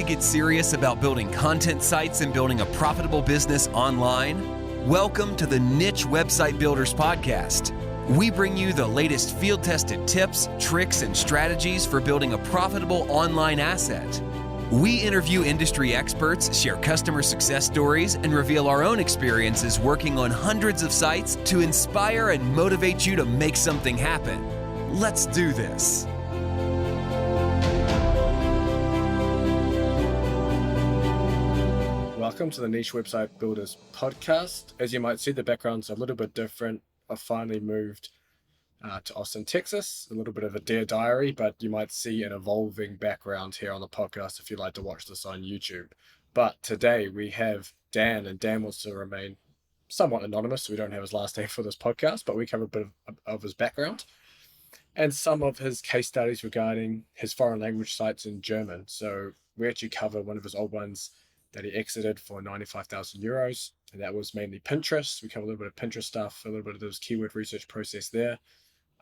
get serious about building content sites and building a profitable business online? Welcome to the Niche Website Builders Podcast. We bring you the latest field-tested tips, tricks, and strategies for building a profitable online asset. We interview industry experts, share customer success stories, and reveal our own experiences working on hundreds of sites to inspire and motivate you to make something happen. Let's do this. Welcome to the Niche Website Builders Podcast. As you might see, the background's a little bit different. I've finally moved to Austin, Texas, a little bit of a Dear Diary, but you might see an evolving background here on the podcast if you'd like to watch this on YouTube. But today we have Dan, and Dan wants to remain somewhat anonymous, so we don't have his last name for this podcast, but we cover a bit of his background and some of his case studies regarding his foreign language sites in German. So we actually cover one of his old ones that he exited for 95,000 euros, and that was mainly Pinterest. We cover a little bit of Pinterest stuff, a little bit of this keyword research process there.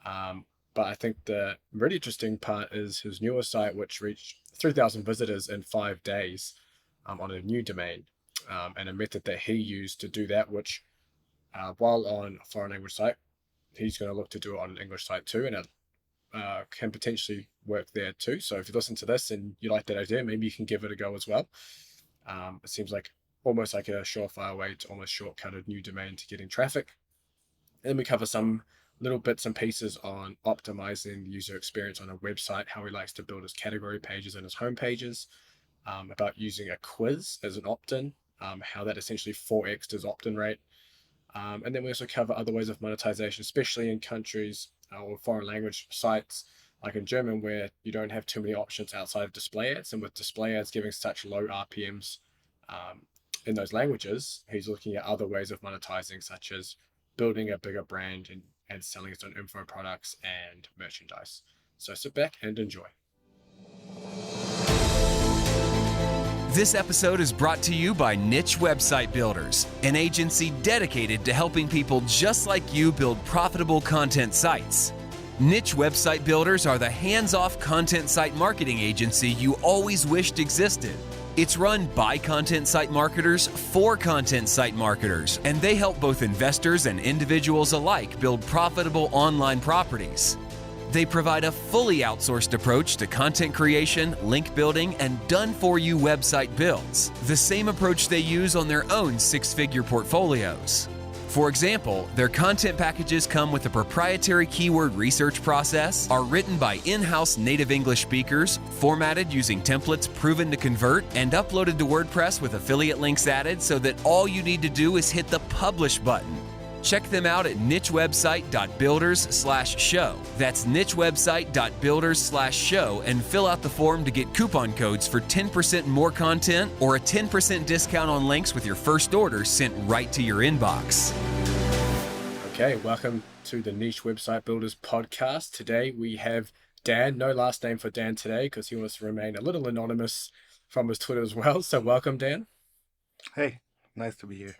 But I think the really interesting part is his newer site, which reached 3,000 visitors in 5 days on a new domain, and a method that he used to do that, which while on a foreign language site, he's going to look to do it on an English site too, and it can potentially work there too. So if you listen to this and you like that idea, maybe you can give it a go as well. It seems like almost like a surefire way to almost shortcut a new domain to getting traffic. And then we cover some little bits and pieces on optimizing the user experience on a website, how he likes to build his category pages and his home pages, about using a quiz as an opt-in, how that essentially 4x'd his opt-in rate. And then we also cover other ways of monetization, especially in countries or foreign language sites like in German, where you don't have too many options outside of display ads. And with display ads giving such low RPMs in those languages, he's looking at other ways of monetizing, such as building a bigger brand and selling its own info products and merchandise. So sit back and enjoy. This episode is brought to you by Niche Website Builders, an agency dedicated to helping people just like you build profitable content sites. Niche Website Builders are the hands-off content site marketing agency you always wished existed. It's run by content site marketers for content site marketers, and they help both investors and individuals alike build profitable online properties. They provide a fully outsourced approach to content creation, link building, and done-for-you website builds, the same approach they use on their own six-figure portfolios. For example, their content packages come with a proprietary keyword research process, are written by in-house native English speakers, formatted using templates proven to convert, and uploaded to WordPress with affiliate links added so that all you need to do is hit the publish button. Check them out at nichewebsite.builders/show. That's nichewebsite.builders/show, and fill out the form to get coupon codes for 10% more content or a 10% discount on links with your first order sent right to your inbox. Okay, welcome to the Niche Website Builders Podcast. Today we have Dan. No last name for Dan today because he wants to remain a little anonymous from his Twitter as well. So welcome, Dan. Hey, nice to be here.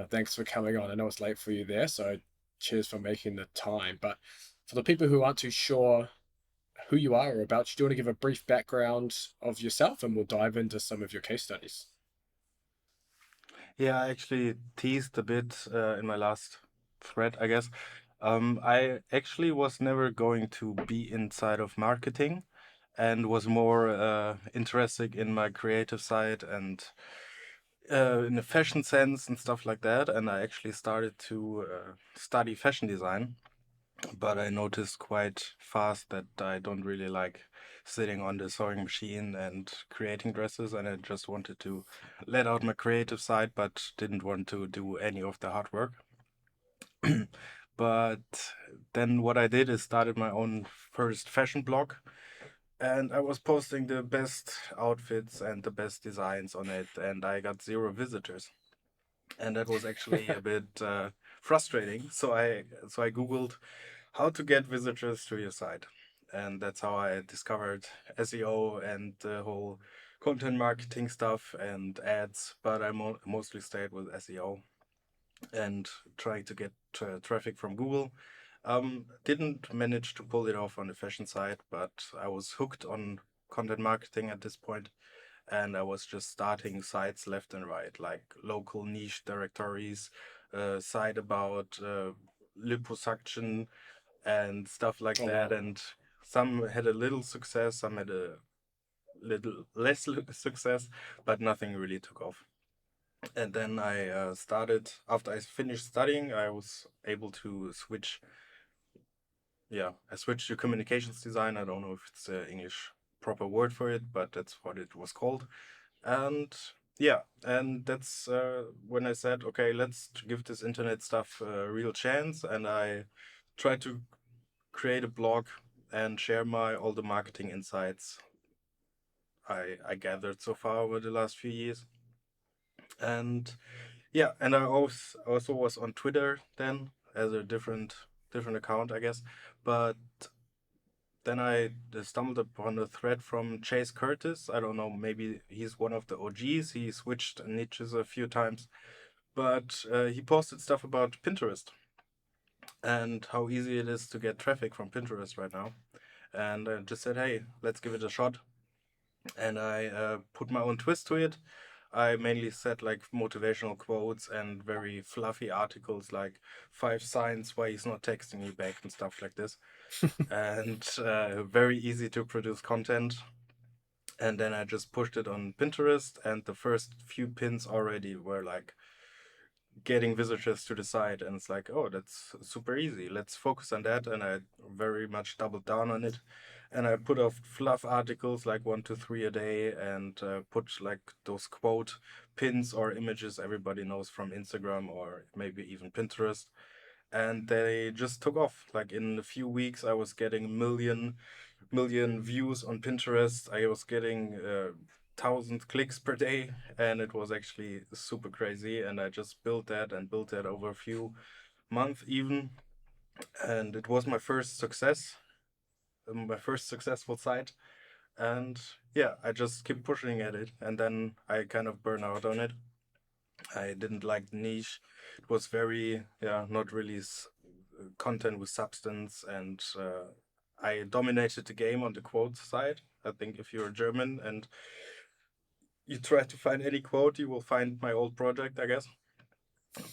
Thanks for coming on. I know it's late for you there, so cheers for making the time. But for the people who aren't too sure who you are or about you, do you want to give a brief background of yourself, and we'll dive into some of your case studies? Yeah, I actually teased a bit in my last thread, I guess. I actually was never going to be inside of marketing and was more interested in my creative side and in the fashion sense and stuff like that. And I actually started to study fashion design, but I noticed quite fast that I don't really like sitting on the sewing machine and creating dresses, and I just wanted to let out my creative side, but didn't want to do any of the hard work. But then what I did is started my own first fashion blog, and I was posting the best outfits and the best designs on it, and I got 0 visitors. And that was actually a bit frustrating. So I Googled how to get visitors to your site. And that's how I discovered SEO and the whole content marketing stuff and ads. But I mostly stayed with SEO and trying to get traffic from Google. Didn't manage to pull it off on the fashion side, but I was hooked on content marketing at this point. and I was just starting sites left and right, like local niche directories, site about liposuction and stuff like Oh that. wow. And some had a little success, some had a little less success, but nothing really took off. And then I started, after I finished studying, I was able to switch. Yeah, I switched to communications design. I don't know if it's the English proper word for it, but that's what it was called. And yeah, and that's when I said, okay, let's give this internet stuff a real chance. And I tried to create a blog and share my all the marketing insights I gathered so far over the last few years. And yeah, and I also was on Twitter then as a different account, I guess. But then I stumbled upon a thread from Chase Curtis. I don't know, maybe he's one of the OGs. He switched niches a few times, but he posted stuff about Pinterest and how easy it is to get traffic from Pinterest right now. And I just said, hey, let's give it a shot. And I put my own twist to it. I mainly said like motivational quotes and very fluffy articles like 5 signs why he's not texting me back and stuff like this. And very easy to produce content. And then I just pushed it on Pinterest, and the first few pins already were like getting visitors to the site. And it's like, oh, that's super easy. Let's focus on that. And I very much doubled down on it. And I put off fluff articles like 1 to 3 a day, and put like those quote pins or images everybody knows from Instagram or maybe even Pinterest. And they just took off. Like in a few weeks, I was getting million views on Pinterest. I was getting 1,000 clicks per day, and it was actually super crazy. And I just built that and built that over a few months even, and it was my first success, my first successful site. And yeah, I just keep pushing at it, and then I kind of burn out on it. I didn't like the niche. It was very, yeah, not really content with substance, and I dominated the game on the quote side. I think if you're German and you try to find any quote, you will find my old project, I guess.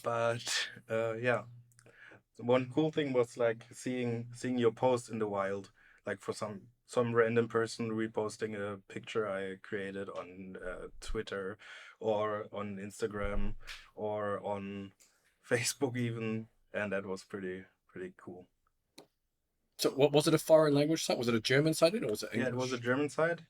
But yeah, one cool thing was like seeing your post in the wild, like for some random person reposting a picture I created on Twitter or on Instagram or on Facebook even, and that was pretty cool. So what was it, a foreign language site? Was it a German site or was it Yeah, it was a English? German site,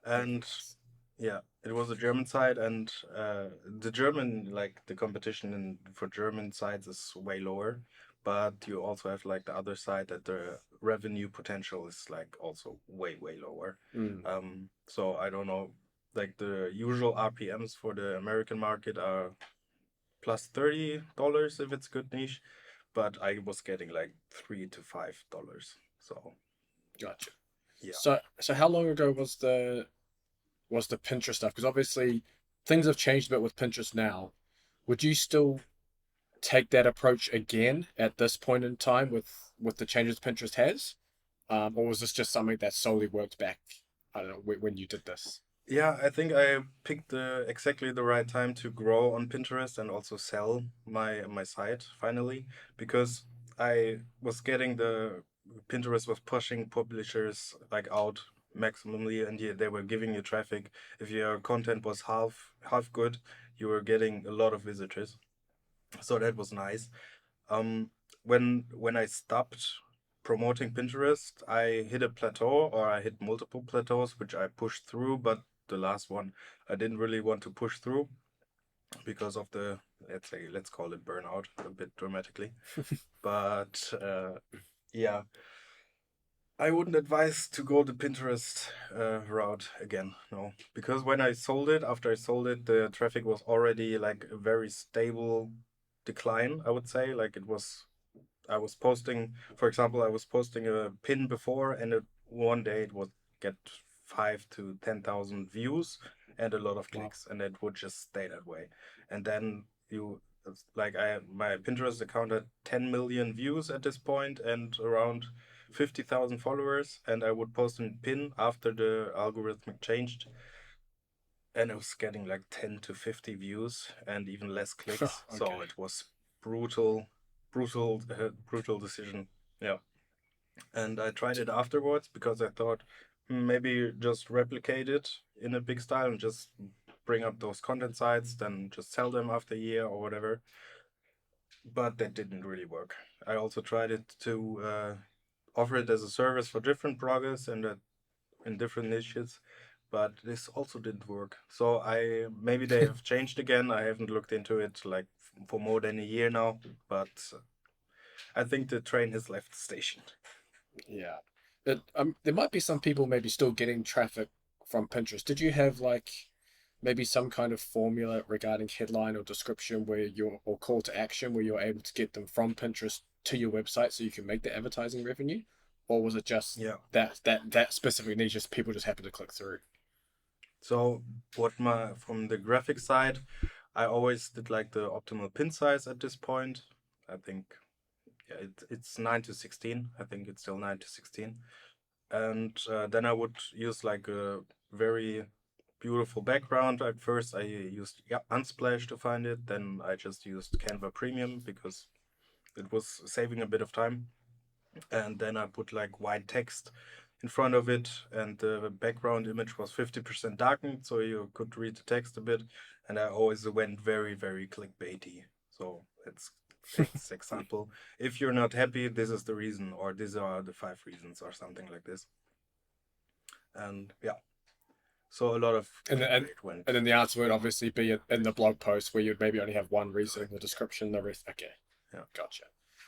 Okay, and nice. yeah, it was a German site, and the German, like the competition for German sites is way lower, but you also have like the other side that the revenue potential is like also way lower. Mm. So I don't know, like the usual RPMs for the American market are plus $30 if it's good niche, but I was getting like $3 to $5. So Gotcha. yeah. So how long ago was the Pinterest stuff? Because obviously things have changed a bit with Pinterest now. Would you still take that approach again at this point in time with the changes Pinterest has, or was this just something that solely worked back? I don't know when you did this. Yeah, I think I picked exactly the right time to grow on Pinterest and also sell my site finally, because I was getting the Pinterest was pushing publishers like out maximally, and they were giving you traffic. If your content was half good, you were getting a lot of visitors. So that was nice. Um, when I stopped promoting Pinterest, I hit a plateau, or I hit multiple plateaus, which I pushed through. But the last one, I didn't really want to push through because of the, let's call it burnout a bit dramatically. But yeah, I wouldn't advise to go the Pinterest route again. No, because when I sold it, after I sold it, the traffic was already like a very stable decline. I would say like it was I was posting, for example, I was posting a pin before, and one day it would get 5 to 10,000 views and a lot of Wow. clicks, and it would just stay that way. And then my Pinterest account had 10 million views at this point and around 50,000 followers, and I would post a pin after the algorithmic changed, and it was getting like 10 to 50 views and even less clicks. So Okay. it was brutal decision. Yeah. And I tried it afterwards because I thought maybe just replicate it in a big style and just bring up those content sites, then just sell them after a year or whatever. But that didn't really work. I also tried it to offer it as a service for different bloggers and in different niches, but this also didn't work. So I maybe they have changed again. I haven't looked into it like for more than a year now, but I think the train has left the station. Yeah. There might be some people maybe still getting traffic from Pinterest. Did you have like maybe some kind of formula regarding headline or description where you're or call to action where you're able to get them from Pinterest to your website so you can make the advertising revenue? Or was it just Yeah. that specific niche, just people just happen to click through? So what my from the graphic side, I always did like the optimal pin size at this point. I think yeah, it's 9 to 16. I think it's still 9 to 16. And then I would use like a very beautiful background. At first, I used Unsplash to find it. Then I just used Canva Premium because it was saving a bit of time. And then I put like white text in front of it, and the background image was 50% darkened, so you could read the text a bit. And I always went very, very clickbaity. So let's take this example. If you're not happy, this is the reason, or these are the 5 reasons, or something like this. And yeah, so a lot of And then, clickbait went. and then the answer would obviously be in the blog post where you'd maybe only have one reason in the description, the rest. Okay, Yeah. gotcha.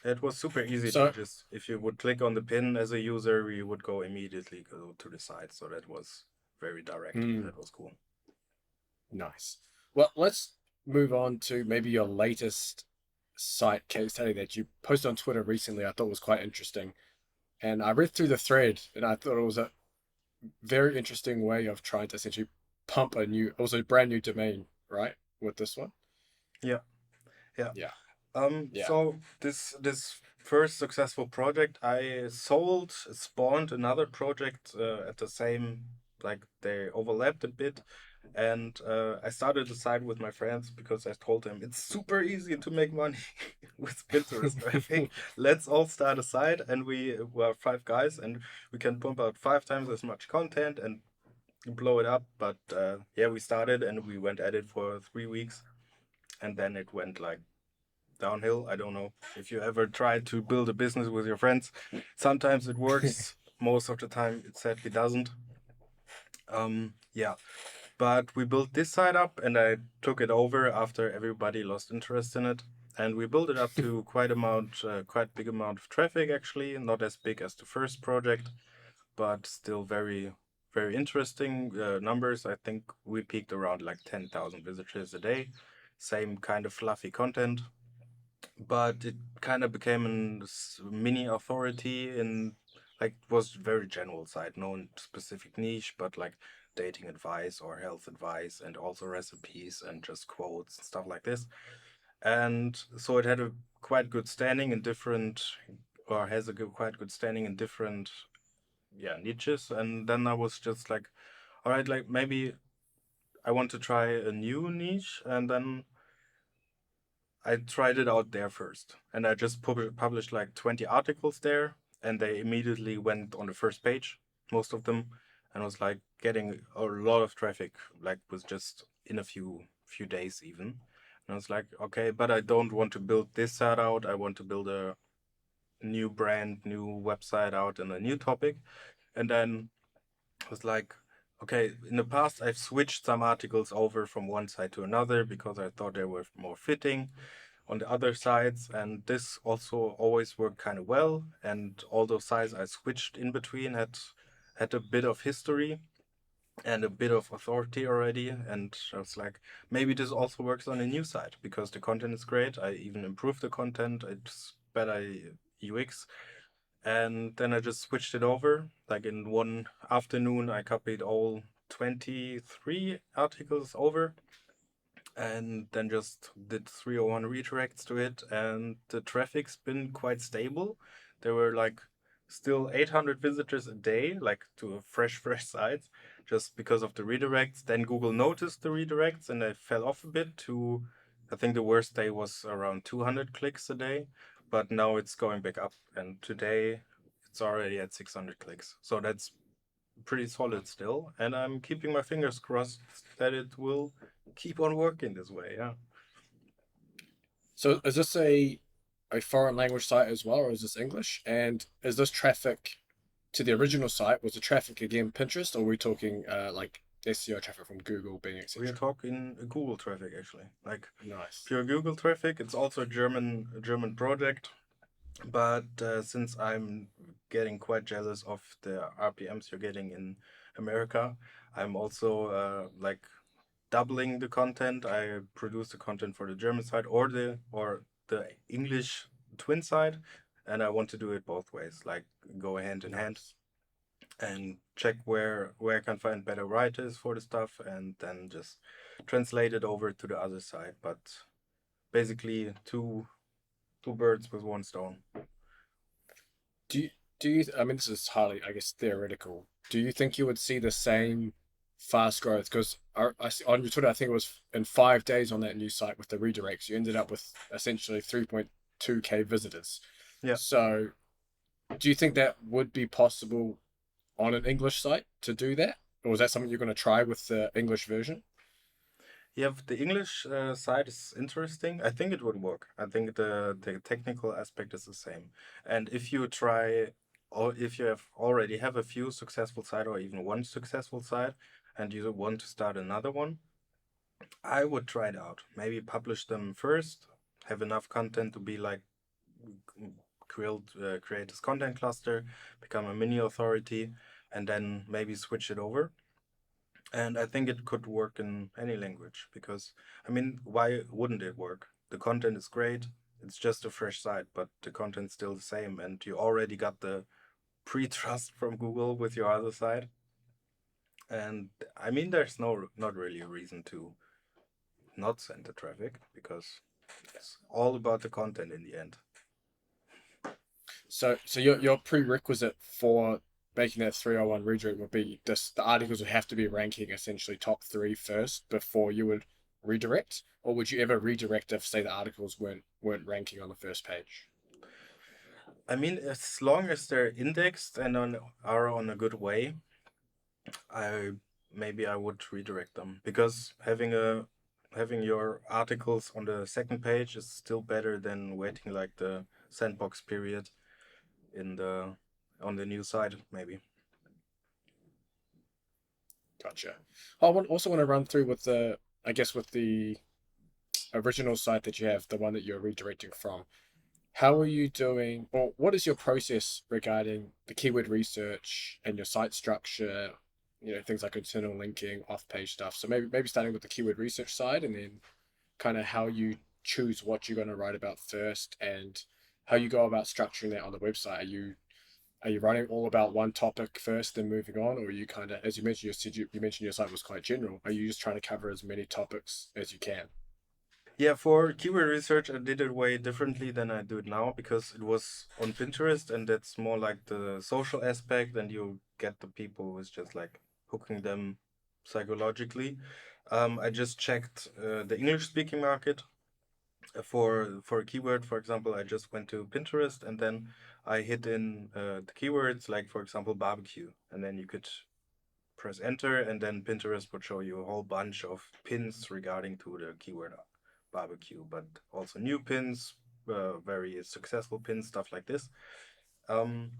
It was super easy to So, just, if you would click on the pin as a user, you would go immediately go to the site. So that was very direct. mm, That was cool. nice. Well, let's move on to maybe your latest site case study that you posted on Twitter recently. I thought was quite interesting. And I read through the thread and I thought it was a very interesting way of trying to essentially pump also a brand new domain, right? With this one. Yeah, yeah. Yeah. Yeah. So this first successful project, I spawned another project at the same, like they overlapped a bit, and I started a site with my friends because I told them it's super easy to make money with Pinterest traffic. Let's all start a site, and we were 5 guys, and we can pump out 5 times as much content and blow it up. But yeah, we started and we went at it for 3 weeks, and then it went like downhill. I don't know if you ever tried to build a business with your friends. Sometimes it works. Most of the time, it sadly doesn't. Yeah, but we built this site up, and I took it over after everybody lost interest in it. And we built it up to quite big amount of traffic actually. Not as big as the first project, but still very, very interesting numbers. I think we peaked around like 10,000 visitors a day. Same kind of fluffy content, but it kind of became a mini authority in, like, was very general site, no specific niche, but like dating advice or health advice and also recipes and just quotes and stuff like this. And so it had a quite good standing in different, or has a quite good standing in different, yeah, niches. And then I was just like, all right, like maybe I want to try a new niche. And then I tried it out there first, and I just published like 20 articles there, and they immediately went on the first page, most of them, and was like getting a lot of traffic, like was just in a few days even. And I was like, okay, but I don't want to build this site out. I want to build a new brand, new website out, and a new topic. And then I was like, okay, in the past I've switched some articles over from one side to another because I thought they were more fitting on the other sides, and this also always worked kind of well. And all those sides I switched in between had a bit of history and a bit of authority already. And I was like, maybe this also works on a new site because the content is great. I even improved the content. It's better UX. And then I just switched it over. Like in one afternoon, I copied all 23 articles over and then just did 301 redirects to it, and the traffic's been quite stable. There were like still 800 visitors a day, like to a fresh site, just because of the redirects. Then Google noticed the redirects and they fell off a bit to, I think the worst day was around 200 clicks a day, but now it's going back up. And today it's already at 600 clicks. So that's pretty solid still. And I'm keeping my fingers crossed that it will keep on working this way. Yeah. So is this a foreign language site as well, or is this English? And is this traffic to the original site? Was the traffic again Pinterest, or are we talking like SEO traffic from Google, Bing, We are etc.? talking Google traffic actually, like Nice. pure Google traffic. It's also a German project, but since I'm getting quite jealous of the RPMs you're getting in America, I'm also like doubling the content. I produce the content for the German side or the English twin side, and I want to do it both ways, like go hand in hand Nice. and check where I can find better writers for the stuff, and then just translate it over to the other side. But basically, two birds with one stone. Do you, do you, I mean, this is highly, I guess, theoretical. Do you think you would see the same fast growth? Because on your Twitter, I think it was in 5 days on that new site with the redirects, you ended up with essentially 3.2K visitors. Yeah. So do you think that would be possible on an English site to do that? Or is that something you're going to try with the English version? Yeah, the English side is interesting. I think it would work. I think the technical aspect is the same. And if you try, or if you already have a few successful site or even one successful site, and you want to start another one, I would try it out. Maybe publish them first, have enough content to be like create this content cluster, become a mini authority, and then maybe switch it over. And I think it could work in any language because, I mean, why wouldn't it work? The content is great. It's just a fresh site, but the content's still the same, and you already got the pre-trust from Google with your other site. And I mean, there's not really a reason to not send the traffic because it's all about the content in the end. So your prerequisite for making that 301 redirect would be this, the articles would have to be ranking essentially top three first before you would redirect, or would you ever redirect if say the articles weren't ranking on the first page? I mean, as long as they're indexed and are on a good way, I maybe I would redirect them because having your articles on the second page is still better than waiting like the sandbox period in the on the new site maybe. Gotcha. Also want to run through with the, I guess with the original site that you have, the one that you're redirecting from. How are you doing, or what is your process regarding the keyword research and your site structure? You know, things like internal linking, off-page stuff. So maybe starting with the keyword research side, and then kind of how you choose what you're going to write about first, and how you go about structuring that on the website. Are you writing all about one topic first, then moving on, or are you kind of, as you mentioned, you mentioned your site was quite general. Are you just trying to cover as many topics as you can? Yeah, for keyword research, I did it way differently than I do it now because it was on Pinterest and that's more like the social aspect, and you get the people who's just like hooking them psychologically. I just checked the English speaking market for a keyword. For example, I just went to Pinterest and then I hit in the keywords like, for example, barbecue, and then you could press enter, and then Pinterest would show you a whole bunch of pins regarding to the keyword barbecue, but also new pins, very successful pins, stuff like this. Um,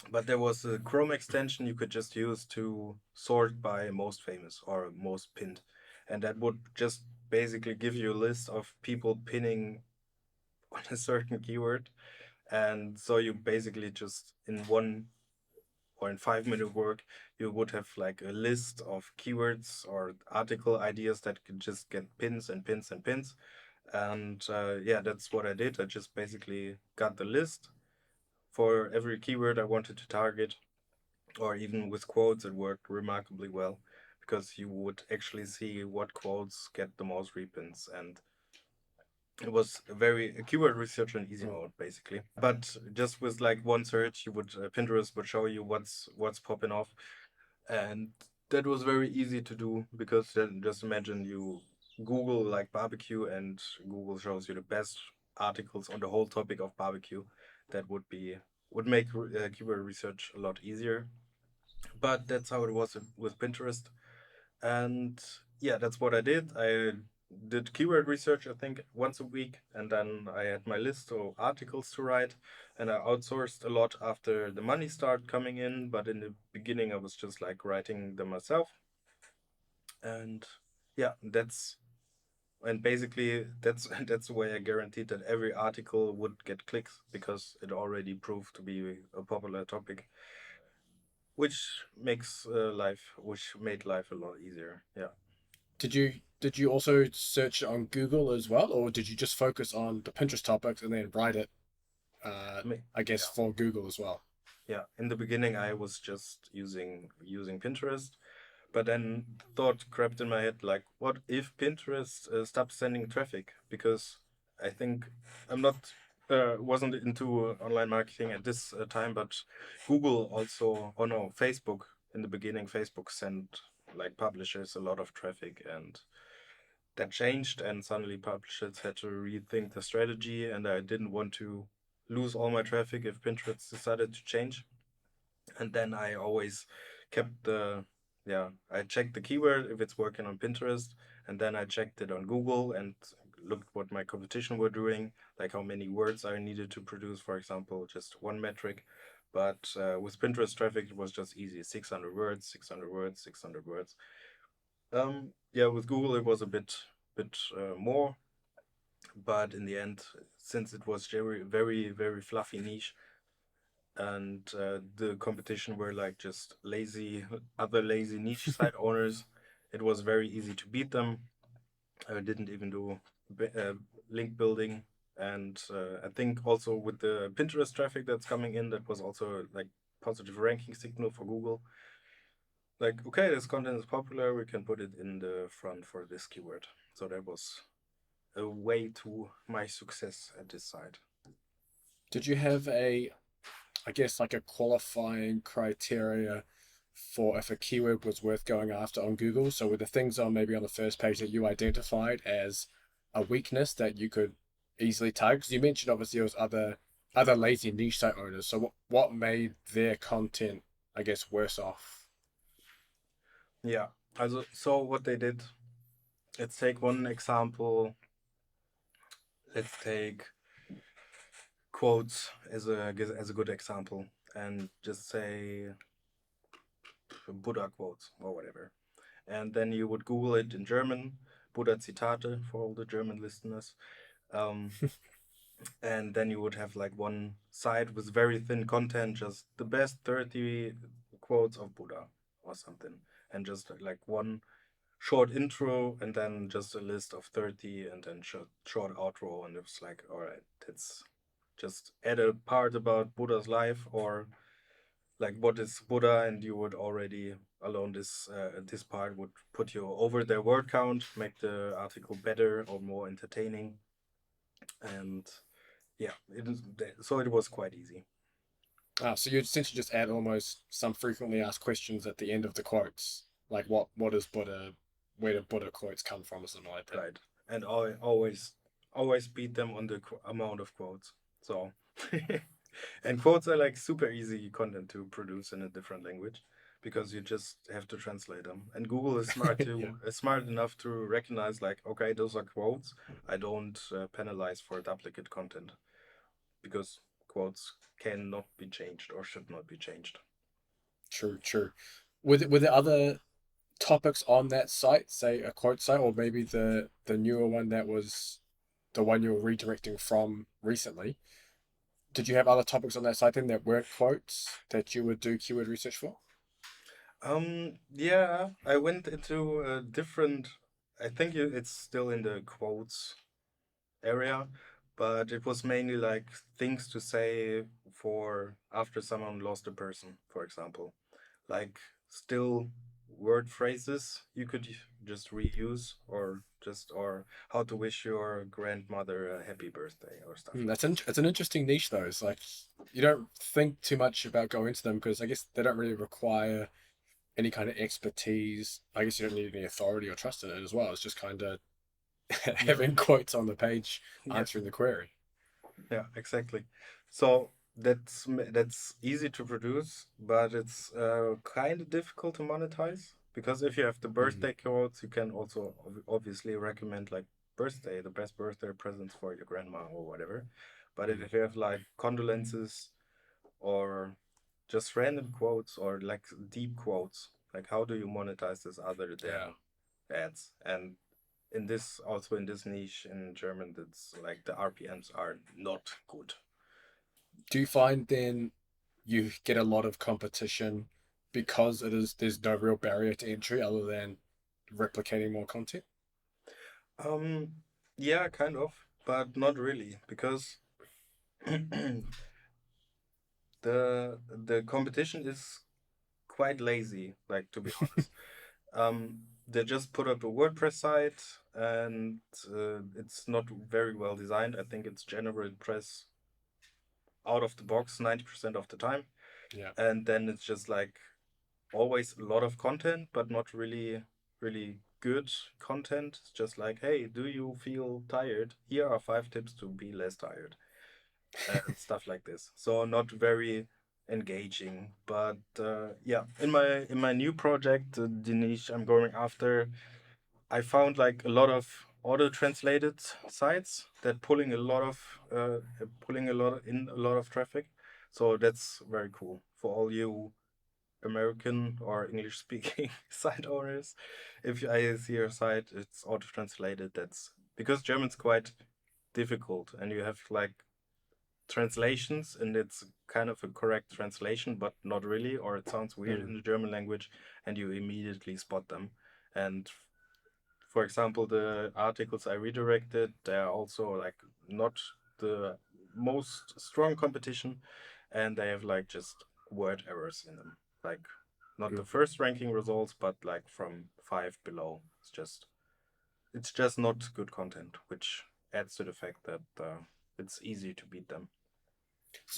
but there was a Chrome extension you could just use to sort by most famous or most pinned, and that would just basically give you a list of people pinning on a certain keyword. And so you basically just in one or in 5 minute work, you would have like a list of keywords or article ideas that could just get pins and pins and pins. And yeah, that's what I did. I just basically got the list for every keyword I wanted to target, or even with quotes, it worked remarkably well because you would actually see what quotes get the most repins. And it was a keyword research in easy mode basically. But just with like one search, you would Pinterest would show you what's popping off, and that was very easy to do because then just imagine you Google like barbecue and Google shows you the best articles on the whole topic of barbecue. That would make keyword research a lot easier. But that's how it was with Pinterest. And yeah, that's what I did. I did keyword research, I think, once a week, and then I had my list of articles to write, and I outsourced a lot after the money started coming in. But in the beginning, I was just like writing them myself, and yeah, and basically that's that's the way I guaranteed that every article would get clicks because it already proved to be a popular topic, which made life a lot easier. Yeah. Did you also search it on Google as well, or did you just focus on the Pinterest topics and then write it, I guess, Yeah. for Google as well? Yeah, in the beginning I was just using Pinterest, but then thought crept in my head like, what if Pinterest stops sending traffic? Because I think I'm not wasn't into online marketing at this time, but Google also, oh no, Facebook in the beginning, Facebook sent like publishers a lot of traffic, and that changed, and suddenly publishers had to rethink the strategy, and I didn't want to lose all my traffic if Pinterest decided to change. And then I always kept I checked the keyword if it's working on Pinterest, and then I checked it on Google and looked what my competition were doing, like how many words I needed to produce, for example, just one metric. But with Pinterest traffic, it was just easy: 600 words, 600 words, 600 words. Yeah, with Google it was a bit more, but in the end, since it was very very very fluffy niche, and the competition were like just other lazy niche site owners, it was very easy to beat them. I didn't even do link building, and I think also with the Pinterest traffic that's coming in, that was also like positive ranking signal for Google. Like, okay, this content is popular, we can put it in the front for this keyword. So that was a way to my success at this site. Did you have I guess, like a qualifying criteria for if a keyword was worth going after on Google? So were the things on maybe on the first page that you identified as a weakness that you could easily target? Because you mentioned obviously there was other lazy niche site owners. So what made their content, I guess, worse off? Yeah. Also, so what they did, let's take one example. Let's take quotes as a good example, and just say Buddha quotes or whatever. And then you would Google it in German, Buddha Zitate for all the German listeners. Um, and then you would have like one site with very thin content, just the best 30 quotes of Buddha or something. And just like one short intro and then just a list of 30 and then short outro. And it was like, all right, that's just add a part about Buddha's life, or like what is Buddha, and you would already alone this part would put you over their word count, make the article better or more entertaining. And yeah, so it was quite easy. So you essentially just add almost some frequently asked questions at the end of the quotes, like what is Buddha, where do Buddha quotes come from, or something like that. Right. And I always beat them on the amount of quotes. So and quotes are like super easy content to produce in a different language because you just have to translate them. And Google is Yeah. smart enough to recognize like, okay, those are quotes. I don't penalize for duplicate content because quotes cannot be changed or should not be changed. True, true. Were there other topics on that site, say a quote site, or maybe the newer one that was the one you were redirecting from recently? Did you have other topics on that site then that weren't quotes that you would do keyword research for? Yeah, I went into a different. I think it's still in the quotes area, but it was mainly like things to say for after someone lost a person, for example. Like still word phrases you could just reuse, or how to wish your grandmother a happy birthday or stuff like this. It's an interesting niche though. It's like you don't think too much about going into them because I guess they don't really require any kind of expertise. I guess you don't need any authority or trust in it as well. It's just kind of Yeah, having quotes on the page yeah, answering the query. yeah, exactly. So that's easy to produce, but it's kind of difficult to monetize because if you have the Mm, birthday quotes, you can also obviously recommend like birthday, the best birthday presents for your grandma or whatever. But mm, if you have like condolences or just random quotes or like deep quotes, like how do you monetize this other yeah. than ads? And in this also in this niche in German, that's like the RPMs are not good. Do you find then you get a lot of competition because there's no real barrier to entry other than replicating more content? Um, yeah, kind of, but not really, because the competition is quite lazy, like to be honest. They just put up a WordPress site and it's not very well designed. I think it's general press out of the box 90% of the time. Yeah. And then it's just like always a lot of content, but not really good content. It's just like, hey, do you feel tired? Here are 5 tips to be less tired, and stuff like this. So not very engaging. But yeah, in my new project, the niche I'm going after, I found like a lot of auto translated sites that pulling a lot of traffic. So that's very cool for all you American or English speaking site owners. If I see your site, it's auto translated. That's because German's quite difficult and you have like translations and it's kind of a correct translation, but not really, or it sounds weird Mm, in the German language and you immediately spot them. And for example, the articles I redirected, they're also like not the most strong competition and they have like just word errors in them. Like not the mm. first ranking results, but like from 5 below. It's just not good content, which adds to the fact that it's easy to beat them.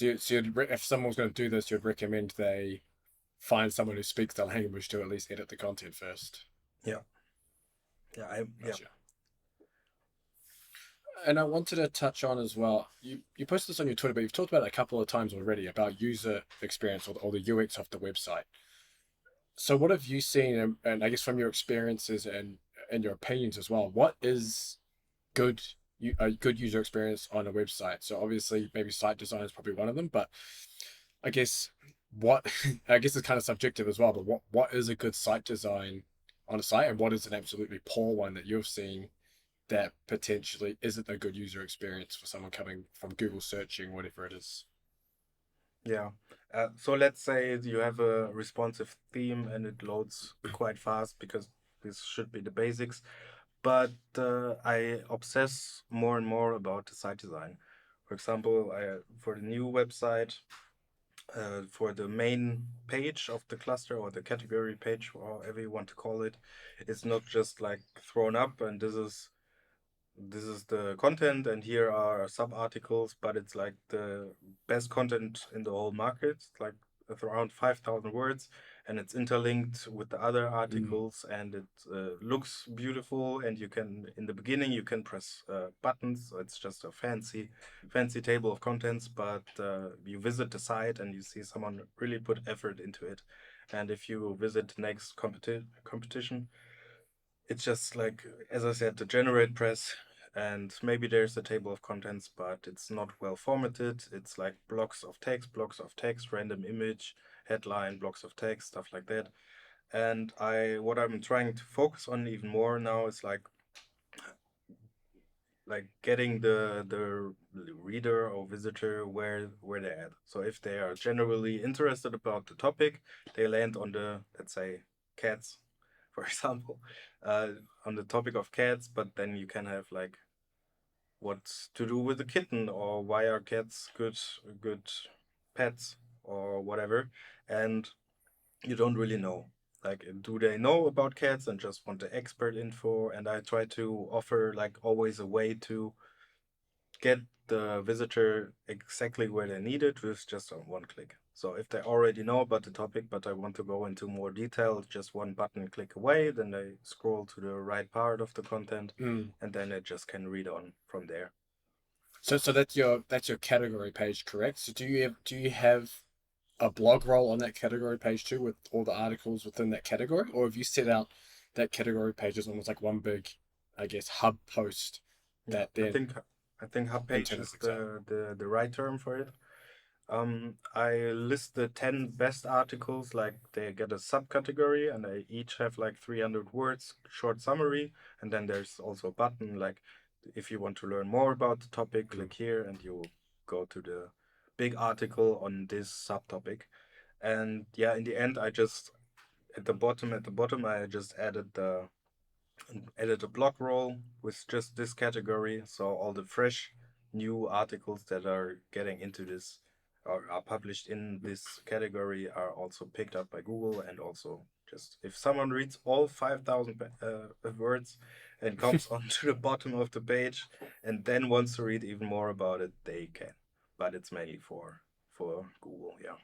If someone's going to do this, you'd recommend they find someone who speaks the language to at least edit the content first. Yeah, yeah. Gotcha. And I wanted to touch on as well. You posted this on your Twitter, but you've talked about it a couple of times already about user experience or the UX of the website. So what have you seen, and I guess from your experiences and your opinions as well, what is good a good user experience on a website? So obviously maybe site design is probably one of them, but I guess what I guess it's kind of subjective as well, but what is a good site design on a site and what is an absolutely poor one that you've seen that potentially isn't a good user experience for someone coming from Google searching, whatever it is? Yeah. So let's say you have a responsive theme and it loads quite fast because this should be the basics. But I obsess more and more about the site design. For example, for the new website, for the main page of the cluster or the category page, or however you want to call it, it's not just like thrown up and this is the content and here are sub articles, but it's like the best content in the whole market. It's like around 5,000 words and it's interlinked with the other Mm, articles and it looks beautiful and you can in the beginning you can press buttons, so it's just a fancy table of contents, but you visit the site and you see someone really put effort into it. And if you visit the next competition, it's just like, as I said, the generate press, and maybe there's a table of contents, but it's not well formatted. It's like blocks of text, random image, headline, blocks of text, stuff like that. And what I'm trying to focus on even more now is like getting the reader or visitor where they're at. So if they are generally interested about the topic, they land on the, let's say, cats, for example, uh, on the topic of cats. But then you can have like what to do with a kitten or why are cats good pets or whatever, and you don't really know. Like, do they know about cats and just want the expert info? And I try to offer like always a way to get the visitor exactly where they need it with just on one click. So if they already know about the topic, but I want to go into more detail, just one button click away, then they scroll to the right part of the content, Mm. and then they just can read on from there. So that's your category page, correct? So do you have a blog roll on that category page too, with all the articles within that category, or have you set out that category page as almost like one big, I guess, hub post Yeah, that I then think I think hub page internal is picks up? the right term for it. I list the 10 best articles, like they get a subcategory and they each have like 300 words, short summary. And then there's also a button like if you want to learn more about the topic, Mm. click here and you go to the big article on this subtopic. And yeah, in the end, I just at the bottom, I just added a blog roll with just this category. So all the fresh new articles that are getting into this or are published in this category are also picked up by Google. And also, just if someone reads all 5,000 words and comes onto the bottom of the page and then wants to read even more about it, they can. But it's mainly for Google, yeah.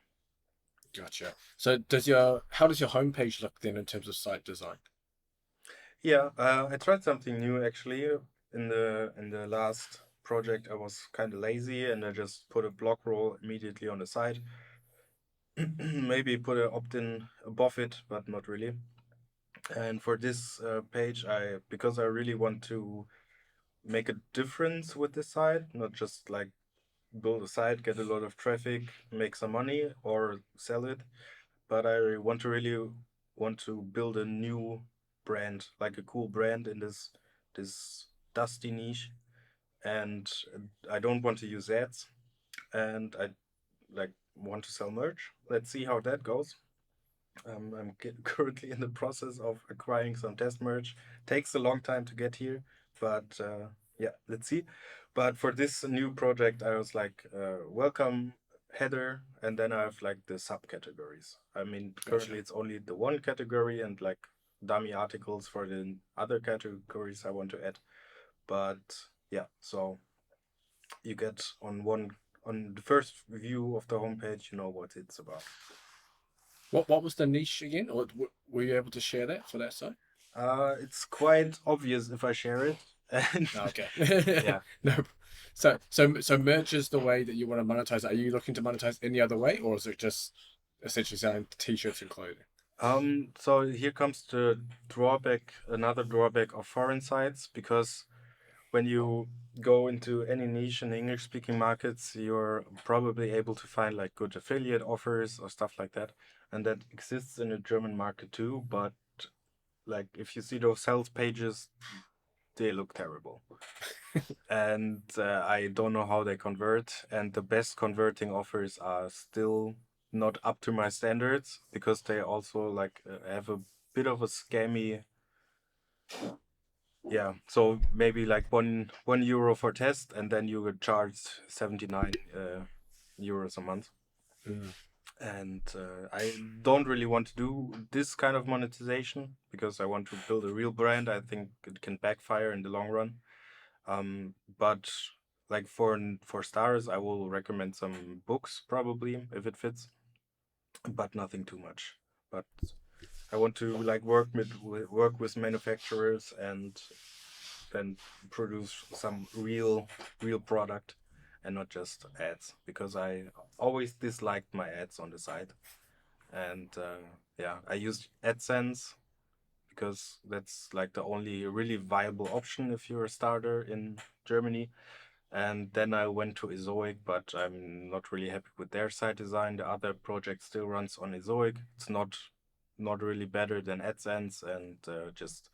Gotcha. So how does your homepage look then in terms of site design? Yeah, I tried something new actually. In the last project, I was kind of lazy and I just put a block roll immediately on the side. Maybe put an opt-in above it, but not really. And for this page, because I really want to make a difference with this site, not just like build a site, get a lot of traffic, make some money, or sell it, but I really want to build a new brand, like a cool brand in this dusty niche, and I don't want to use ads, and I like want to sell merch. Let's see how that goes. Currently in the process of acquiring some test merch. Takes a long time to get here, but yeah, let's see. But for this new project, I was like, welcome header, and then I have like the subcategories. I mean, currently Gotcha. it's only the one category and like dummy articles for the other categories I want to add. But yeah, so you get on the first view of the homepage, you know what it's about. What was the niche again? Or were you able to share that for that site? It's quite obvious if I share it. And Oh, okay. yeah. No. So merch is the way that you want to monetize it. Are you looking to monetize any other way, or is it just essentially selling t-shirts and clothing? So here comes the drawback, another drawback of foreign sites, because when you go into any niche in English speaking markets, you're probably able to find like good affiliate offers or stuff like that. And that exists in the German market too, but like if you see those sales pages, they look terrible. And I don't know how they convert. And the best converting offers are still not up to my standards because they also like have a bit of a scammy. Yeah, so maybe like one euro for test, and then you get charged 79 euros a month. Mm. And I don't really want to do this kind of monetization because I want to build a real brand. I think it can backfire in the long run. But like for stars, I will recommend some books probably if it fits, but nothing too much. But I want to like work with manufacturers and then produce some real product and not just ads because I always disliked my ads on the site. And yeah, I used AdSense because that's like the only really viable option if you're a starter in Germany. And then I went to Ezoic, but I'm not really happy with their site design. The other project still runs on Ezoic. It's not really better than AdSense and just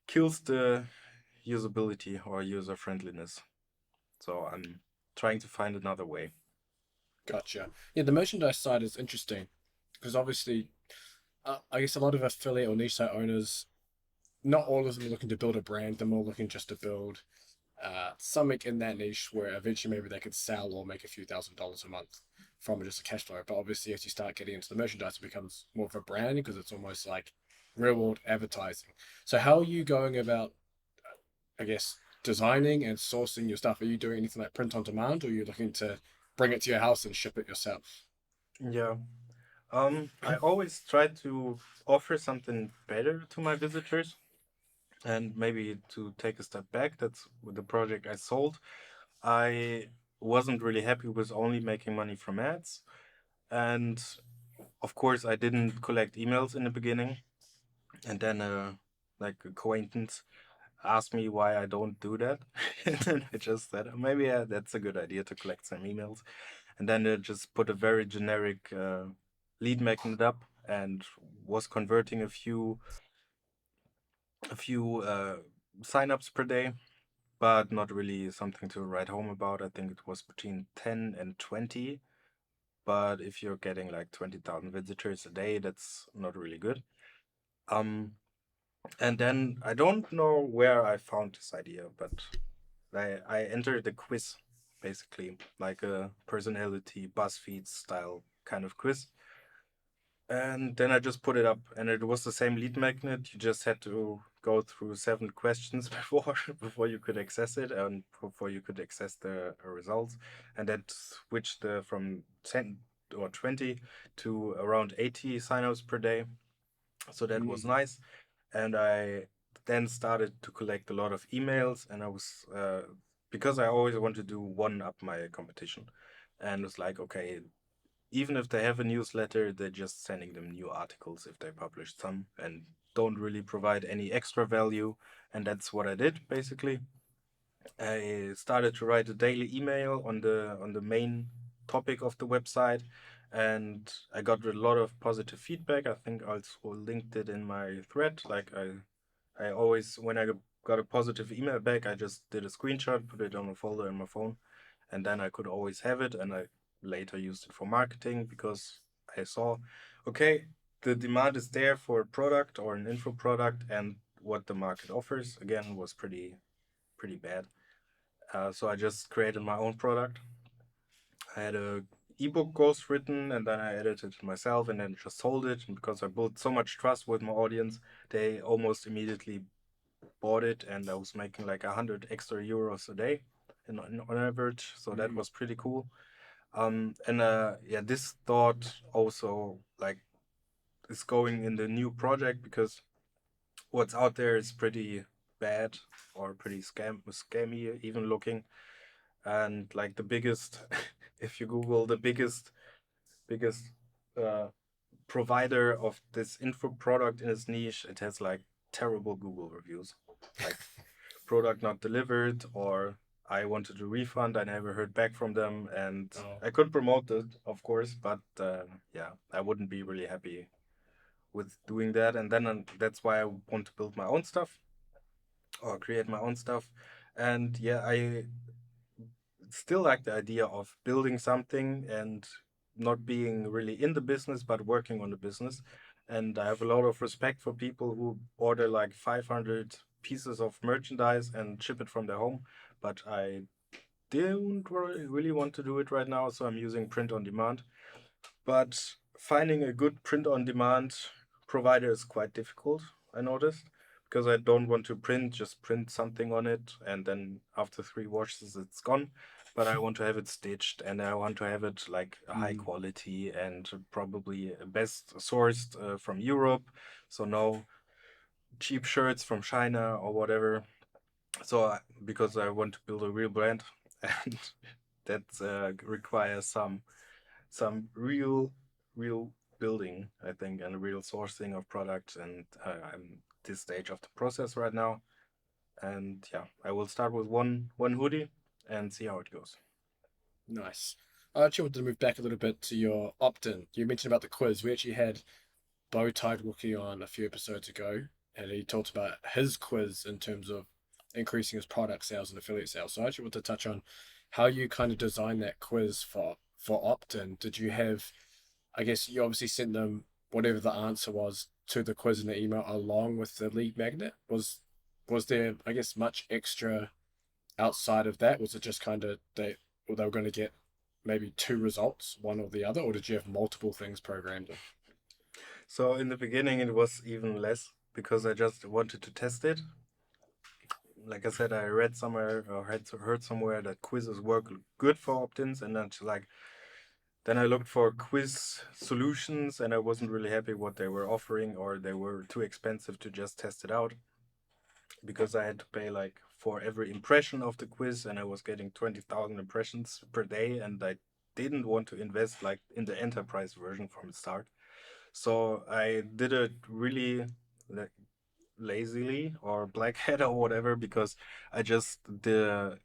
kills the usability or user friendliness. So I'm trying to find another way. Gotcha. Yeah, the merchandise side is interesting because obviously, I guess a lot of affiliate or niche site owners, not all of them are looking to build a brand. They're more looking just to build something in that niche where eventually maybe they could sell or make a few $1,000s a month from just a cash flow. But obviously, as you start getting into the merchandise, it becomes more of a brand because it's almost like real world advertising. So, how are you going about, I guess, designing and sourcing your stuff? Are you doing anything like print on demand, or are you looking to bring it to your house and ship it yourself? Yeah. I always try to offer something better to my visitors, and maybe to take a step back, that's with the project I sold. I wasn't really happy with only making money from ads. And of course, I didn't collect emails in the beginning. And then, like, acquaintance asked me why I don't do that. And then I just said, maybe that's a good idea to collect some emails. And then I just put a very generic lead magnet up and was converting a few signups per day, but not really something to write home about. I think it was between 10 and 20. But if you're getting like 20,000 visitors a day, that's not really good. Um, and then I don't know where I found this idea, but I entered a quiz, basically, like a personality BuzzFeed style kind of quiz. And then I just put it up, and it was the same lead magnet. You just had to go through 7 questions before you could access it, and before you could access the results. And that switched from 10 or 20 to around 80 signups per day. So that was Mm. nice. And I then started to collect a lot of emails, and I was because I always want to do one up my competition, and it's like, okay, even if they have a newsletter, they're just sending them new articles if they publish some, and don't really provide any extra value. And that's what I did basically. I started to write a daily email on the main topic of the website, and I got a lot of positive feedback. I think I also linked it in my thread. Like, I always, when I got a positive email back, I just did a screenshot, put it on a folder in my phone, and then I could always have it. And I later used it for marketing because I saw, okay, the demand is there for a product or an info product, and what the market offers again was pretty bad. So I just created my own product. I had a ebook course written, and then I edited it myself, and then just sold it. And because I built so much trust with my audience, they almost immediately bought it, and I was making like 100 extra euros a day on average. So that Mm. was pretty cool. And yeah, this thought also like is going in the new project, because what's out there is pretty bad, or pretty scammy even looking. And like the biggest, if you Google the biggest uh, provider of this info product in its niche, it has like terrible Google reviews, like product not delivered, or I wanted a refund, I never heard back from them. And Oh. I could promote it, of course, but yeah, I wouldn't be really happy with doing that. And then that's why I want to build my own stuff, or create my own stuff. And yeah, I still like the idea of building something and not being really in the business, but working on the business. And I have a lot of respect for people who order like 500 pieces of merchandise and ship it from their home. But I don't really want to do it right now, so I'm using print on demand. But finding a good print on demand provider is quite difficult, I noticed, because I don't want to just print something on it, and then after 3 washes it's gone. But I want to have it stitched, and I want to have it like a high Mm. quality, and probably best sourced from Europe. So no cheap shirts from China or whatever. So because I want to build a real brand, and that requires some real building, I think, and real sourcing of products. And I'm this stage of the process right now. And yeah, I will start with one hoodie and see how it goes. Nice. I actually wanted to move back a little bit to your opt-in. You mentioned about the quiz. We actually had Bowtied Wookie on a few episodes ago, and he talked about his quiz in terms of increasing his product sales and affiliate sales. So I actually want to touch on how you kind of designed that quiz for opt-in. Did you have, I guess you obviously sent them whatever the answer was to the quiz in the email along with the lead magnet. Was there, I guess, much extra outside of that? Was it just kind of they were going to get maybe two results, one or the other, or did you have multiple things programmed in? So in the beginning, it was even less because I just wanted to test it. like I said, I read somewhere or had heard somewhere that quizzes work good for opt-ins, and then I looked for quiz solutions, and I wasn't really happy what they were offering, or they were too expensive to just test it out because I had to pay like for every impression of the quiz, and I was getting 20,000 impressions per day, and I didn't want to invest like in the enterprise version from the start. So I did it really like lazily or black hat or whatever, because I just did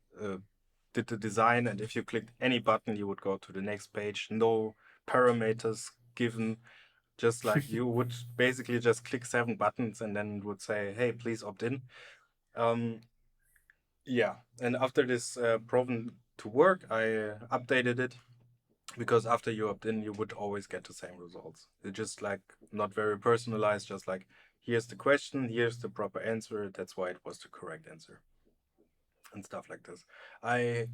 the design, and if you clicked any button you would go to the next page, no parameters given, just like you would basically just click 7 buttons and then it would say, hey, please opt in. um yeah, and after this proven to work, I updated it, because after you opt in you would always get the same results. It's just like not very personalized, just like here's the question, here's the proper answer, that's why it was the correct answer, and stuff like this. I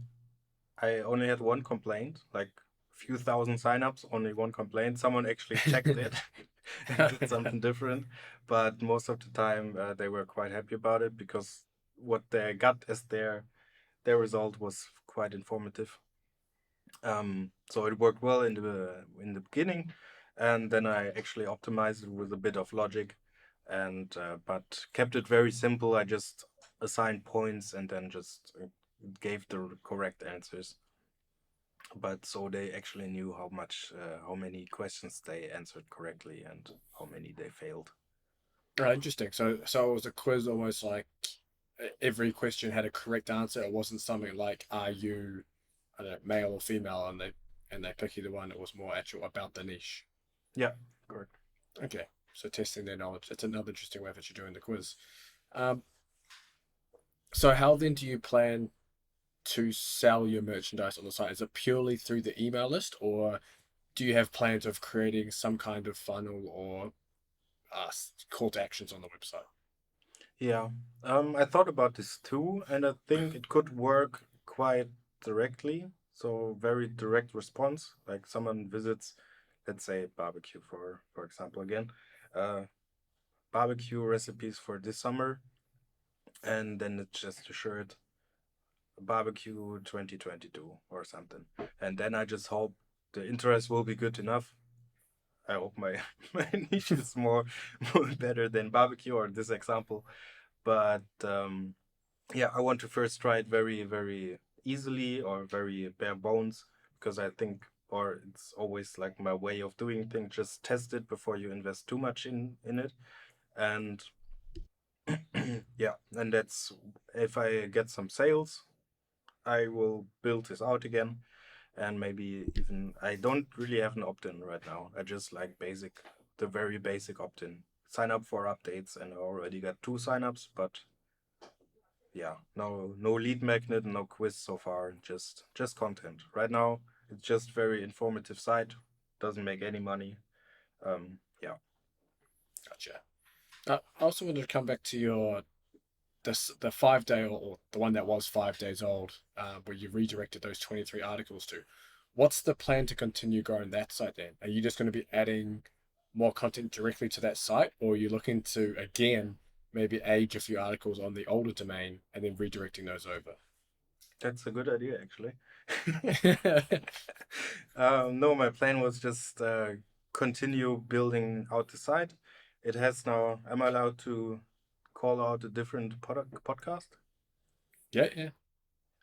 i only had one complaint, like few thousand signups, only one complaint. Someone actually checked it and did something different, but most of the time they were quite happy about it, because what they got as their result was quite informative. So it worked well in the beginning, and then I actually optimized it with a bit of logic, and but kept it very simple. I just assigned points and then just gave the correct answers. But so they actually knew how many questions they answered correctly and how many they failed. Right, interesting. So it was a quiz almost like every question had a correct answer. It wasn't something like are you, I don't know, male or female, and they pick either one. It was more actual about the niche. Yeah, correct. Okay, so testing their knowledge. That's another interesting way that you're doing the quiz. Um, so how then do you plan to sell your merchandise on the site? Is it purely through the email list, or do you have plans of creating some kind of funnel or call to actions on the website? Yeah, I thought about this too, and I think it could work quite directly. So very direct response, like someone visits, let's say barbecue for example again, uh, barbecue recipes for this summer, and then it's just a shirt, barbecue 2022 or something, and then I just hope the interest will be good enough. I hope my my niche is more better than barbecue or this example, but yeah, I want to first try it very, very easily or very bare bones, because I think, or it's always like my way of doing things, just test it before you invest too much in it. And yeah, and that's, if I get some sales, I will build this out again. And maybe even, I don't really have an opt-in right now. I just like the very basic opt-in. Sign up for updates, and I already got 2 signups, but yeah, no lead magnet, no quiz so far, just content right now. It's just very informative site, doesn't make any money. Yeah. Gotcha. I also wanted to come back to your the 5 day, or the one that was 5 days old, where you redirected those 23 articles to. What's the plan to continue growing that site then? Are you just going to be adding more content directly to that site, or are you looking to again maybe age a few articles on the older domain and then redirecting those over? That's a good idea, actually. No, my plan was just continue building out the site. It has now, am I allowed to call out a different podcast? Yeah, yeah.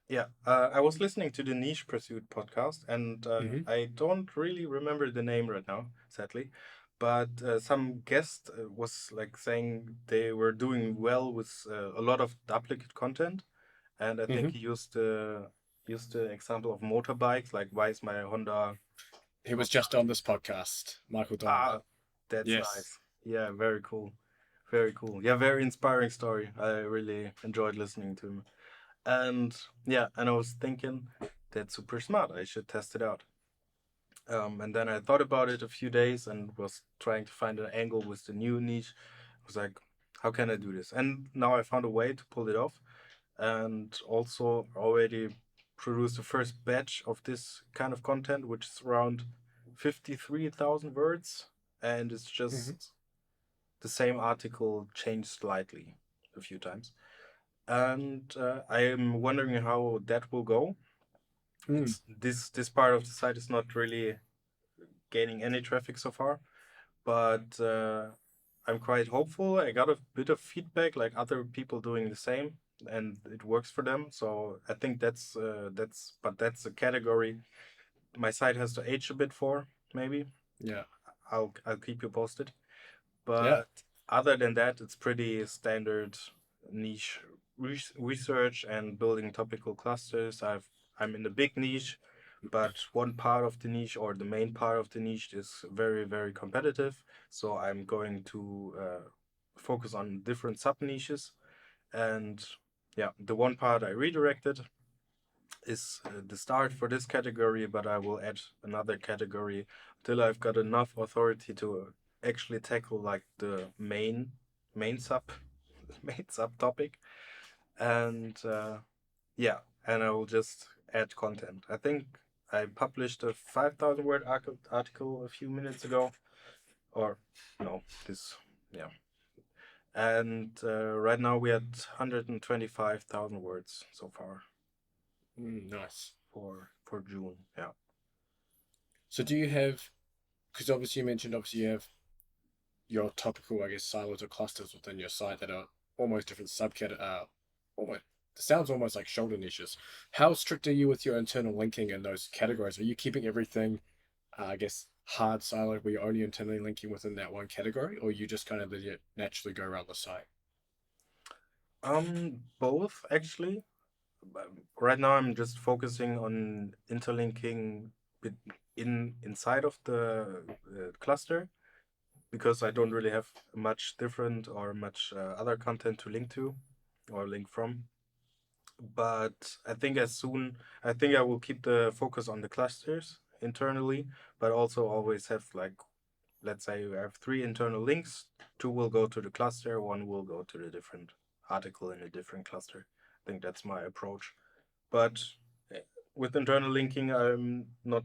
Yeah, I was listening to the Niche Pursuit podcast, and Hmm. I don't really remember the name right now, sadly. But some guest was like saying they were doing well with a lot of duplicate content, and I think Hmm. he used the example of motorbikes, like why is my Honda He was not just on starting? this podcast, Michael Domian. Ah, that's Yes. nice. Yeah, very cool, very cool. Yeah, very inspiring story. I really enjoyed listening to him. And yeah, and I was thinking that's super smart. I should test it out. And then I thought about it a few days and was trying to find an angle with the new niche. I was like, how can I do this? And now I found a way to pull it off, and also already produced the first batch of this kind of content, which is around 53,000 words. And it's Hmm. just the same article changed slightly a few times. and I am wondering how that will go. Mm, This part of the site is not really gaining any traffic so far, but I'm quite hopeful. I got a bit of feedback, like other people doing the same, and it works for them. So I think that's a category my site has to age a bit for. Maybe yeah, I'll keep you posted. yeah, But other than that, it's pretty standard niche research and building topical clusters. I'm in the big niche, but one part of the niche or the main part of the niche is very very competitive. So I'm going to focus on different sub niches, and yeah, the one part I redirected is the start for this category, but I will add another category till I've got enough authority to actually tackle like the main sub main subtopic, and yeah, and I will just add content. I think I published a 5,000 word article a few minutes ago, or no, this yeah, and right now we had 125,000 words so far nice. for June. Yeah. So do you have, because obviously you mentioned, obviously you have your topical, I guess, silos or clusters within your site that are almost different almost, it sounds almost like shoulder niches. How strict are you with your internal linking in those categories? Are you keeping everything, I guess, hard siloed where you're only internally linking within that one category, or you just kind of let it naturally go around the site? Both actually. Right now, I'm just focusing on interlinking inside of the cluster because I don't really have much different or much other content to link to or link from. But I think I will keep the focus on the clusters internally, but also always have like, let's say you have three internal links, two will go to the cluster, one will go to the different article in a different cluster. I think that's my approach. But eh, with internal linking, I'm a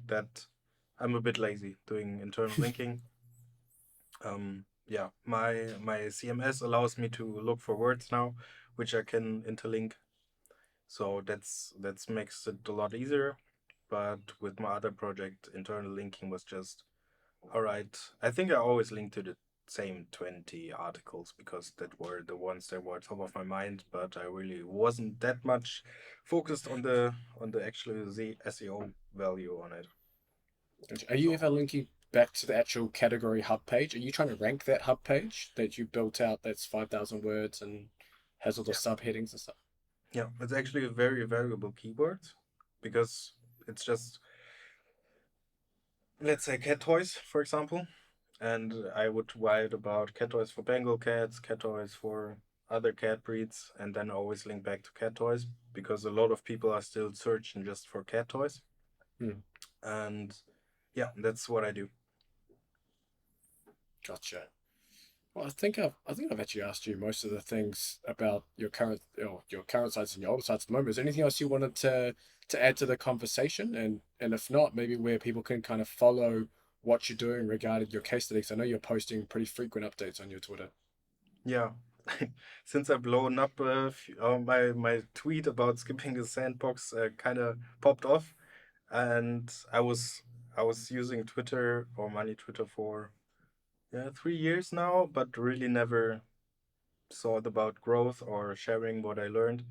bit lazy doing internal linking. Yeah, my CMS allows me to look for words now, which I can interlink. So that's makes it a lot easier. But with my other project, internal linking was just all right. I think I always link to the same 20 articles because that were the ones that were top of my mind, but I really wasn't that much focused on the actual SEO value on it. Are you So ever linking back to the actual category hub page? Are you trying to rank that hub page that you built out that's 5,000 words and has all the yeah, subheadings and stuff? yeah, it's actually a very valuable keyword because it's just, let's say, cat toys, for example, and I would write about cat toys for Bengal cats, cat toys for other cat breeds, and then always link back to cat toys because a lot of people are still searching just for cat toys. Hmm, And yeah, that's what I do. gotcha. Well, I think I've actually asked you most of the things about your current sites and your older sites at the moment. Is there anything else you wanted to add to the conversation? And if not, maybe where people can kind of follow what you're doing regarding your case studies. I know you're posting pretty frequent updates on your Twitter. Yeah. Since I've blown up, my tweet about skipping the sandbox kind of popped off, and I was using Twitter or Money Twitter for 3 years now, but really never thought about growth or sharing what I learned,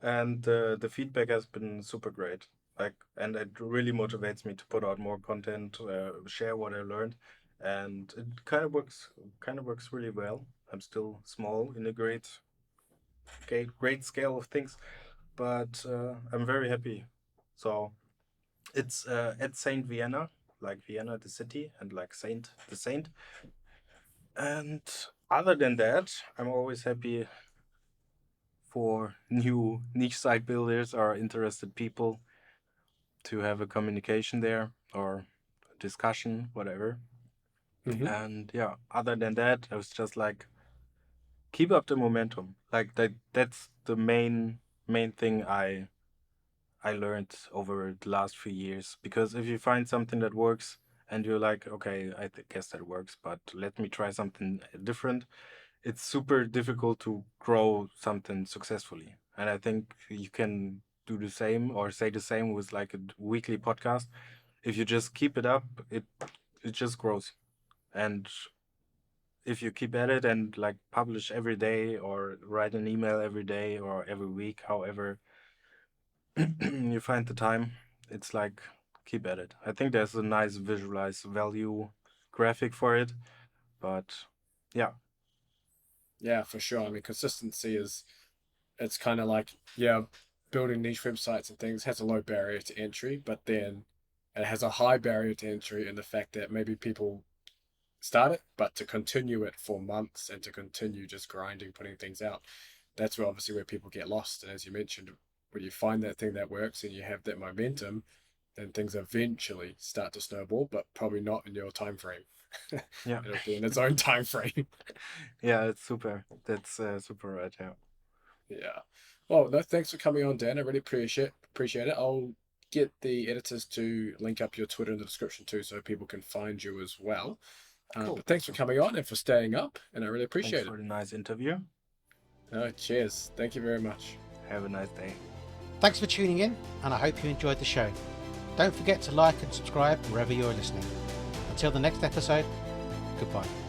and the feedback has been super great. Like, and it really motivates me to put out more content, share what I learned, and it kind of works really well. I'm still small in a great scale of things, but I'm very happy. So it's at Saint Vienna, like Vienna the city, and like Saint the Saint. And other than that, I'm always happy for new niche site builders or interested people to have a communication there or discussion, whatever. Hmm. And yeah, other than that, I was just like, keep up the momentum. Like that's the main thing I learned over the last few years. Because if you find something that works and you're like, okay, guess that works, but let me try something different, it's super difficult to grow something successfully. And I think you can do the same or say the same with like a weekly podcast. If you just keep it up, it just grows. And if you keep at it and like publish every day or write an email every day or every week, however you find the time, it's like keep at it. I think there's a nice visualized value graphic for it, but yeah, Yeah, for sure. I mean, consistency is, it's kind of like, yeah, building niche websites and things has a low barrier to entry, but then it has a high barrier to entry in the fact that maybe people start it, but to continue it for months and to continue just grinding, putting things out, that's where obviously where people get lost. And as you mentioned, when you find that thing that works and you have that momentum, then things eventually start to snowball, but probably not in your time frame. yeah, It'll be in its own time frame. yeah, it's super. That's super right. Yeah. Yeah. Well, no, thanks for coming on, Dan. I really appreciate it. I'll get the editors to link up your Twitter in the description too, so people can find you as well. Cool. But thanks for coming on and for staying up, and I really Thanks appreciate for it. the nice interview. No, cheers. Thank you very much. Have a nice day. Thanks for tuning in, and I hope you enjoyed the show. Don't forget to like and subscribe wherever you're listening. Until the next episode, goodbye.